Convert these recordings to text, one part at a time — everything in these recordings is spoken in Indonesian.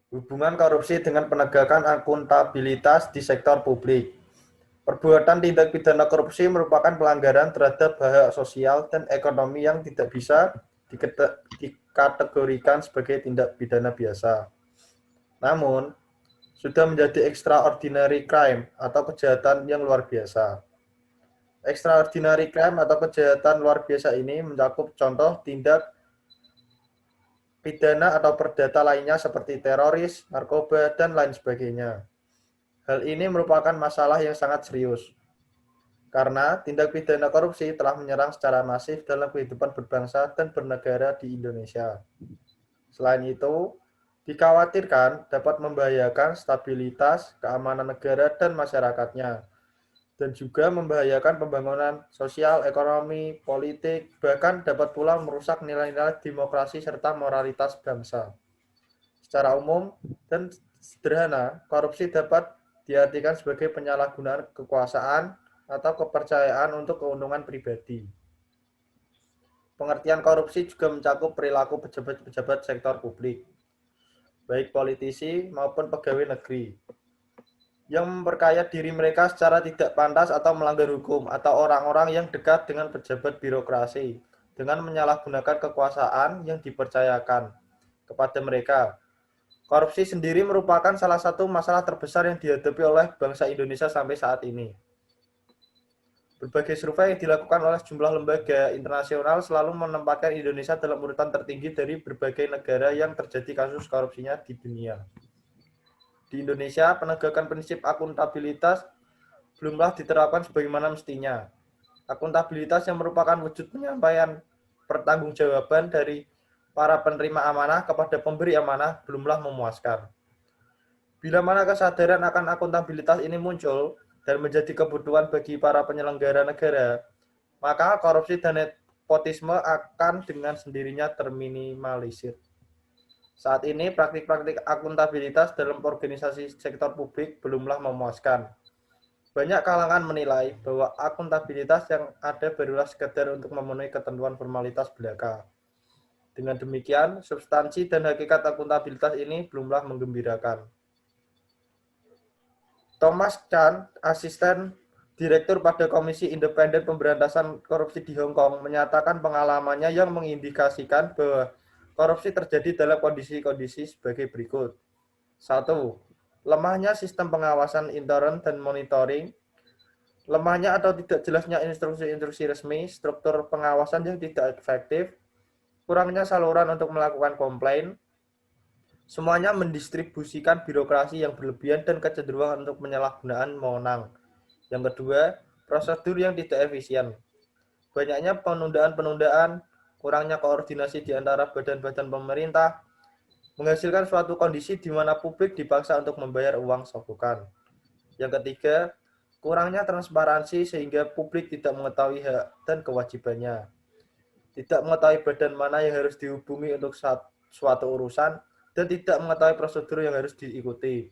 Hubungan korupsi dengan penegakan akuntabilitas di sektor publik. Perbuatan tindak pidana korupsi merupakan pelanggaran terhadap hak sosial dan ekonomi yang tidak bisa dikategorikan sebagai tindak pidana biasa. Namun, sudah menjadi extraordinary crime atau kejahatan yang luar biasa. Extraordinary crime atau kejahatan luar biasa ini mencakup contoh tindak pidana atau perdata lainnya seperti teroris, narkoba, dan lain sebagainya. Hal ini merupakan masalah yang sangat serius, karena tindak pidana korupsi telah menyerang secara masif dalam kehidupan berbangsa dan bernegara di Indonesia. Selain itu, dikhawatirkan dapat membahayakan stabilitas, keamanan negara dan masyarakatnya, dan juga membahayakan pembangunan sosial, ekonomi, politik, bahkan dapat pula merusak nilai-nilai demokrasi serta moralitas bangsa. Secara umum dan sederhana, korupsi dapat diartikan sebagai penyalahgunaan kekuasaan atau kepercayaan untuk keuntungan pribadi. Pengertian korupsi juga mencakup perilaku pejabat-pejabat sektor publik, baik politisi maupun pegawai negeri, yang memperkaya diri mereka secara tidak pantas atau melanggar hukum, atau orang-orang yang dekat dengan pejabat birokrasi dengan menyalahgunakan kekuasaan yang dipercayakan kepada mereka. Korupsi sendiri merupakan salah satu masalah terbesar yang dihadapi oleh bangsa Indonesia sampai saat ini. Berbagai survei yang dilakukan oleh sejumlah lembaga internasional selalu menempatkan Indonesia dalam urutan tertinggi dari berbagai negara yang terjadi kasus korupsinya di dunia. Di Indonesia, penegakan prinsip akuntabilitas belumlah diterapkan sebagaimana mestinya. Akuntabilitas yang merupakan wujud penyampaian pertanggungjawaban dari para penerima amanah kepada pemberi amanah belumlah memuaskan. Bila mana kesadaran akan akuntabilitas ini muncul dan menjadi kebutuhan bagi para penyelenggara negara, maka korupsi dan nepotisme akan dengan sendirinya terminimalisir. Saat ini praktik-praktik akuntabilitas dalam organisasi sektor publik belumlah memuaskan. Banyak kalangan menilai bahwa akuntabilitas yang ada barulah sekedar untuk memenuhi ketentuan formalitas belaka. Dengan demikian, substansi dan hakikat akuntabilitas ini belumlah menggembirakan. Thomas Chan, asisten direktur pada Komisi Independen Pemberantasan Korupsi di Hong Kong, menyatakan pengalamannya yang mengindikasikan bahwa korupsi terjadi dalam kondisi-kondisi sebagai berikut. 1. Lemahnya sistem pengawasan intern dan monitoring. Lemahnya atau tidak jelasnya instruksi-instruksi resmi, struktur pengawasan yang tidak efektif, kurangnya saluran untuk melakukan komplain, semuanya mendistribusikan birokrasi yang berlebihan dan kecenderungan untuk penyalahgunaan wewenang. Yang kedua, prosedur yang tidak efisien. Banyaknya penundaan-penundaan, kurangnya koordinasi di antara badan-badan pemerintah, menghasilkan suatu kondisi di mana publik dipaksa untuk membayar uang sogokan. Yang ketiga, kurangnya transparansi sehingga publik tidak mengetahui hak dan kewajibannya. Tidak mengetahui badan mana yang harus dihubungi untuk suatu urusan, dan tidak mengetahui prosedur yang harus diikuti.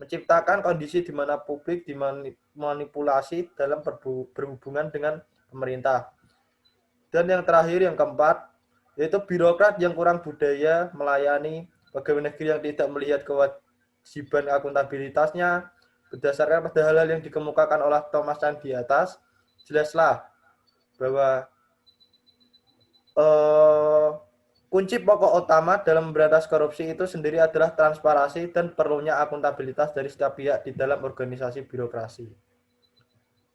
Menciptakan kondisi di mana publik dimanipulasi dalam berhubungan dengan pemerintah. Dan yang terakhir, yang keempat, yaitu birokrat yang kurang budaya melayani, pegawai negeri yang tidak melihat kewajiban akuntabilitasnya. Berdasarkan pada hal-hal yang dikemukakan oleh Thomas Chan di atas, jelaslah bahwa kunci pokok utama dalam memberantas korupsi itu sendiri adalah transparansi dan perlunya akuntabilitas dari setiap pihak di dalam organisasi birokrasi.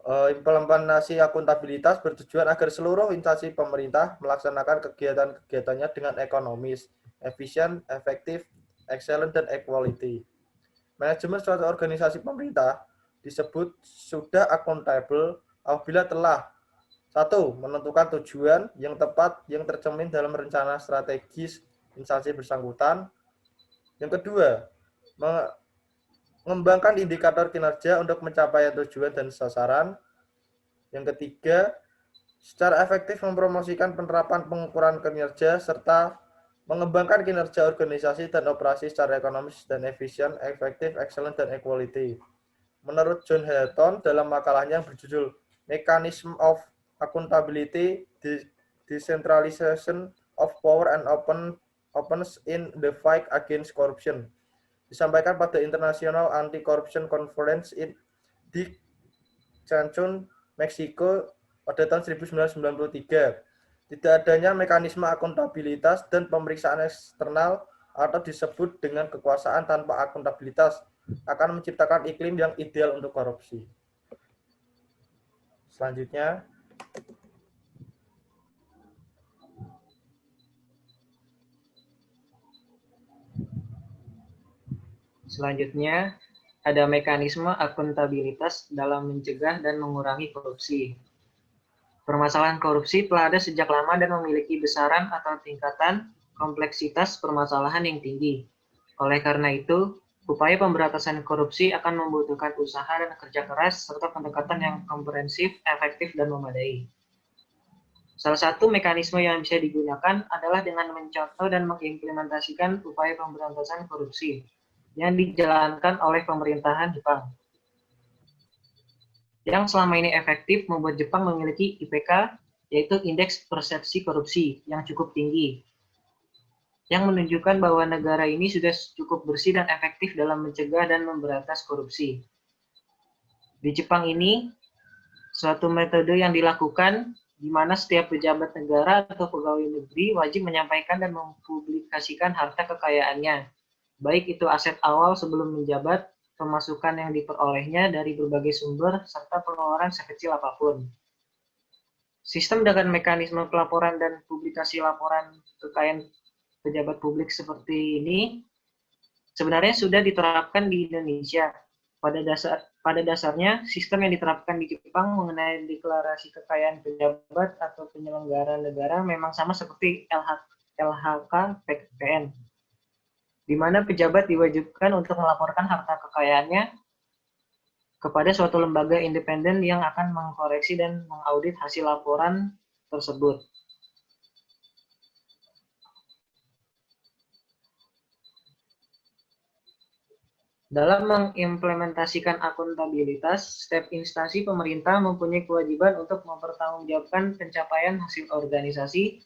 Implementasi akuntabilitas bertujuan agar seluruh instansi pemerintah melaksanakan kegiatan-kegiatannya dengan ekonomis, efisien, efektif, excellent, dan equality. Manajemen suatu organisasi pemerintah disebut sudah accountable apabila telah: 1. Menentukan tujuan yang tepat yang tercermin dalam rencana strategis instansi bersangkutan. Yang kedua, mengembangkan indikator kinerja untuk mencapai tujuan dan sasaran. Yang ketiga, secara efektif mempromosikan penerapan pengukuran kinerja serta mengembangkan kinerja organisasi dan operasi secara ekonomis dan efisien, efektif, excellent, dan equality. Menurut John Hatton dalam makalahnya yang berjudul Mechanism of Accountability, Decentralization of Power and Openness in the Fight Against Corruption, disampaikan pada International Anti-Corruption Conference di Cancun, Meksiko pada tahun 1993. Tidak adanya mekanisme akuntabilitas dan pemeriksaan eksternal atau disebut dengan kekuasaan tanpa akuntabilitas akan menciptakan iklim yang ideal untuk korupsi. Selanjutnya, ada mekanisme akuntabilitas dalam mencegah dan mengurangi korupsi. Permasalahan korupsi telah ada sejak lama dan memiliki besaran atau tingkatan kompleksitas permasalahan yang tinggi. Oleh karena itu, upaya pemberantasan korupsi akan membutuhkan usaha dan kerja keras serta pendekatan yang komprehensif, efektif, dan memadai. Salah satu mekanisme yang bisa digunakan adalah dengan mencontoh dan mengimplementasikan upaya pemberantasan korupsi yang dijalankan oleh pemerintahan Jepang. Yang selama ini efektif membuat Jepang memiliki IPK, yaitu Indeks Persepsi Korupsi, yang cukup tinggi, yang menunjukkan bahwa negara ini sudah cukup bersih dan efektif dalam mencegah dan memberantas korupsi. Di Jepang ini, suatu metode yang dilakukan di mana setiap pejabat negara atau pegawai negeri wajib menyampaikan dan mempublikasikan harta kekayaannya, baik itu aset awal sebelum menjabat, pemasukan yang diperolehnya dari berbagai sumber, serta pengeluaran sekecil apapun. Sistem dengan mekanisme pelaporan dan publikasi laporan kekayaan pejabat publik seperti ini sebenarnya sudah diterapkan di Indonesia. Pada dasarnya, sistem yang diterapkan di Jepang mengenai deklarasi kekayaan pejabat atau penyelenggara negara memang sama seperti LHK-PN, di mana pejabat diwajibkan untuk melaporkan harta kekayaannya kepada suatu lembaga independen yang akan mengkoreksi dan mengaudit hasil laporan tersebut. Dalam mengimplementasikan akuntabilitas, setiap instansi pemerintah mempunyai kewajiban untuk mempertanggungjawabkan pencapaian hasil organisasi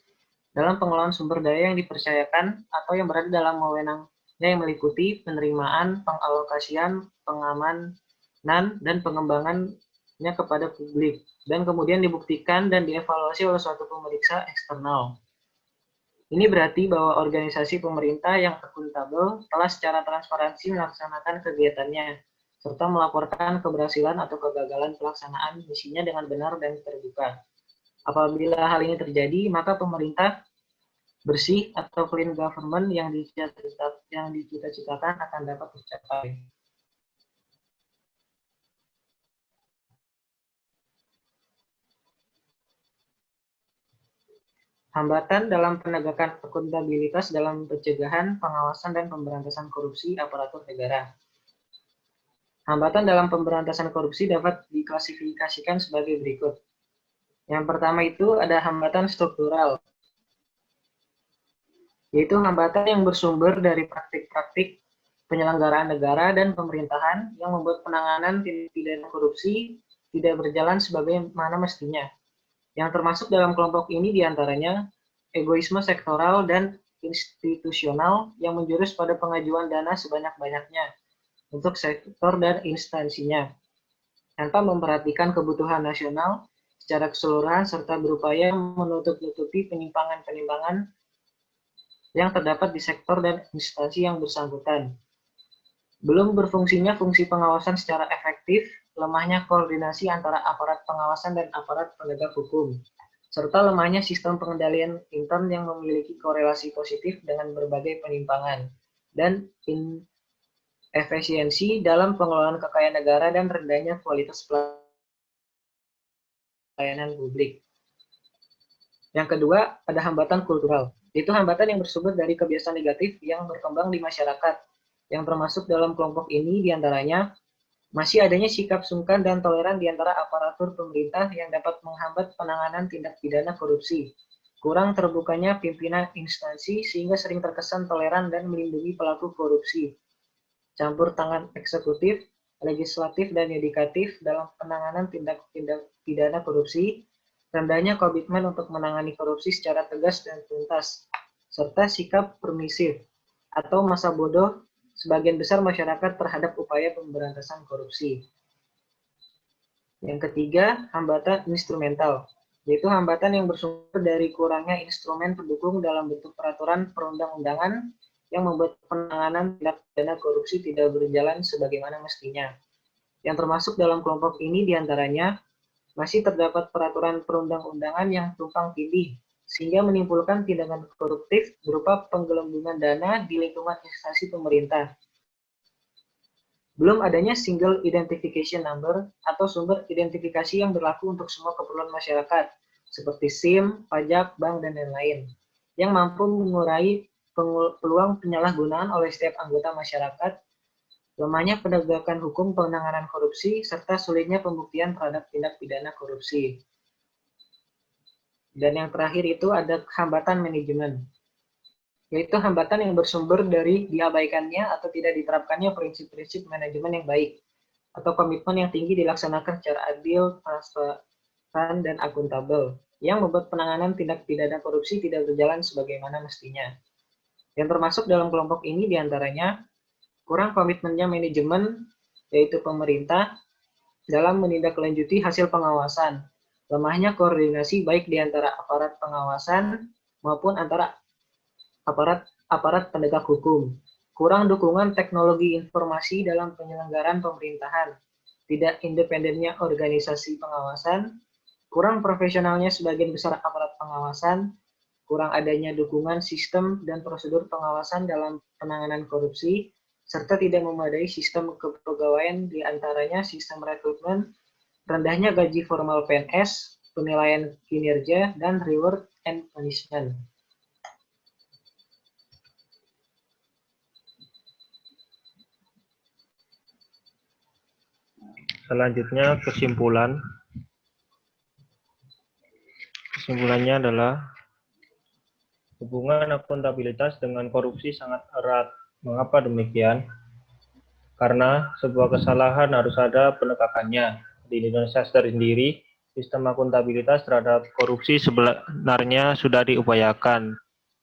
dalam pengelolaan sumber daya yang dipercayakan atau yang berada dalam wewenangnya yang meliputi penerimaan, pengalokasian, pengamanan, dan pengembangannya kepada publik, dan kemudian dibuktikan dan dievaluasi oleh suatu pemeriksa eksternal. Ini berarti bahwa organisasi pemerintah yang akuntabel telah secara transparansi melaksanakan kegiatannya, serta melaporkan keberhasilan atau kegagalan pelaksanaan misinya dengan benar dan terbuka. Apabila hal ini terjadi, maka pemerintah bersih atau clean government yang dicita-citakan akan dapat tercapai. Hambatan dalam penegakan akuntabilitas dalam pencegahan, pengawasan, dan pemberantasan korupsi aparatur negara. Hambatan dalam pemberantasan korupsi dapat diklasifikasikan sebagai berikut. Yang pertama itu ada hambatan struktural, yaitu hambatan yang bersumber dari praktik-praktik penyelenggaraan negara dan pemerintahan yang membuat penanganan tindak pidana korupsi tidak berjalan sebagaimana mestinya. Yang termasuk dalam kelompok ini diantaranya egoisme sektoral dan institusional yang menjurus pada pengajuan dana sebanyak-banyaknya untuk sektor dan instansinya, tanpa memperhatikan kebutuhan nasional secara keseluruhan serta berupaya menutup-nutupi penyimpangan-penyimpangan yang terdapat di sektor dan instansi yang bersangkutan. Belum berfungsinya fungsi pengawasan secara efektif, lemahnya koordinasi antara aparat pengawasan dan aparat penegak hukum, serta lemahnya sistem pengendalian intern yang memiliki korelasi positif dengan berbagai penyimpangan, dan inefisiensi dalam pengelolaan kekayaan negara dan rendahnya kualitas pelayanan publik. Yang kedua, ada hambatan kultural, yaitu hambatan yang bersumber dari kebiasaan negatif yang berkembang di masyarakat, yang termasuk dalam kelompok ini diantaranya masih adanya sikap sungkan dan toleran di antara aparatur pemerintah yang dapat menghambat penanganan tindak pidana korupsi, kurang terbukanya pimpinan instansi sehingga sering terkesan toleran dan melindungi pelaku korupsi, campur tangan eksekutif, legislatif, dan yudikatif dalam penanganan tindak pidana korupsi, rendahnya komitmen untuk menangani korupsi secara tegas dan tuntas, serta sikap permisif atau masa bodoh sebagian besar masyarakat terhadap upaya pemberantasan korupsi. Yang ketiga, hambatan instrumental, yaitu hambatan yang bersumber dari kurangnya instrumen pendukung dalam bentuk peraturan perundang-undangan yang membuat penanganan tindak pidana korupsi tidak berjalan sebagaimana mestinya. Yang termasuk dalam kelompok ini diantaranya masih terdapat peraturan perundang-undangan yang tumpang tindih, sehingga menimbulkan tindakan koruptif berupa penggelembungan dana di lingkungan instansi pemerintah. Belum adanya single identification number atau sumber identifikasi yang berlaku untuk semua keperluan masyarakat, seperti SIM, pajak, bank, dan lain-lain, yang mampu mengurangi peluang penyalahgunaan oleh setiap anggota masyarakat, lemahnya penegakan hukum penanganan korupsi, serta sulitnya pembuktian terhadap tindak pidana korupsi. Dan yang terakhir itu ada hambatan manajemen, yaitu hambatan yang bersumber dari diabaikannya atau tidak diterapkannya prinsip-prinsip manajemen yang baik, atau komitmen yang tinggi dilaksanakan secara adil, transparan, dan akuntabel, yang membuat penanganan tindak pidana korupsi tidak berjalan sebagaimana mestinya. Yang termasuk dalam kelompok ini diantaranya kurang komitmennya manajemen, yaitu pemerintah, dalam menindaklanjuti hasil pengawasan, lemahnya koordinasi baik di antara aparat pengawasan maupun antara aparat penegak hukum, kurang dukungan teknologi informasi dalam penyelenggaraan pemerintahan, tidak independennya organisasi pengawasan, kurang profesionalnya sebagian besar aparat pengawasan, kurang adanya dukungan sistem dan prosedur pengawasan dalam penanganan korupsi, serta tidak memadai sistem kepegawaian di antaranya sistem rekrutmen, rendahnya gaji formal PNS, penilaian kinerja, dan reward and punishment. Selanjutnya kesimpulannya adalah hubungan akuntabilitas dengan korupsi sangat erat. Mengapa demikian? Karena sebuah kesalahan harus ada penegakannya. Di Indonesia sendiri, sistem akuntabilitas terhadap korupsi sebenarnya sudah diupayakan.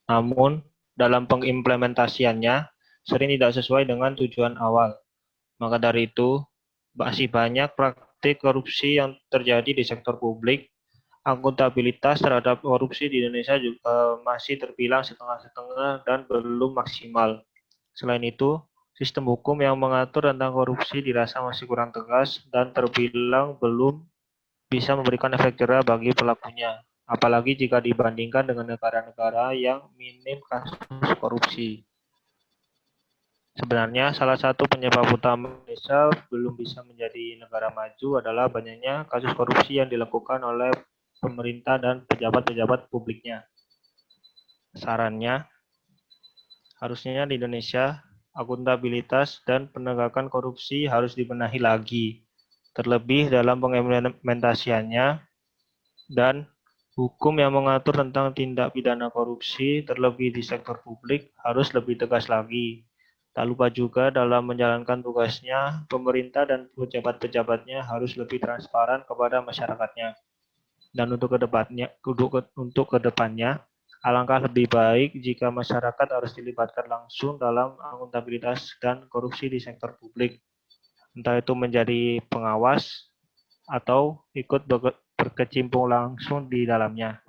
Namun, dalam pengimplementasiannya sering tidak sesuai dengan tujuan awal. Maka dari itu, masih banyak praktik korupsi yang terjadi di sektor publik. Akuntabilitas terhadap korupsi di Indonesia juga masih terbilang setengah-setengah dan belum maksimal. Selain itu, sistem hukum yang mengatur tentang korupsi dirasa masih kurang tegas dan terbilang belum bisa memberikan efek jera bagi pelakunya, apalagi jika dibandingkan dengan negara-negara yang minim kasus korupsi. Sebenarnya salah satu penyebab utama Indonesia belum bisa menjadi negara maju adalah banyaknya kasus korupsi yang dilakukan oleh pemerintah dan pejabat-pejabat publiknya. Sarannya, harusnya di Indonesia akuntabilitas dan penegakan korupsi harus dibenahi lagi, terlebih dalam pengimplementasiannya dan hukum yang mengatur tentang tindak pidana korupsi, terlebih di sektor publik, harus lebih tegas lagi. Tak lupa juga dalam menjalankan tugasnya, pemerintah dan pejabat-pejabatnya harus lebih transparan kepada masyarakatnya. Dan untuk kedepannya, alangkah lebih baik jika masyarakat harus dilibatkan langsung dalam akuntabilitas dan korupsi di sektor publik. Entah itu menjadi pengawas atau ikut berkecimpung langsung di dalamnya.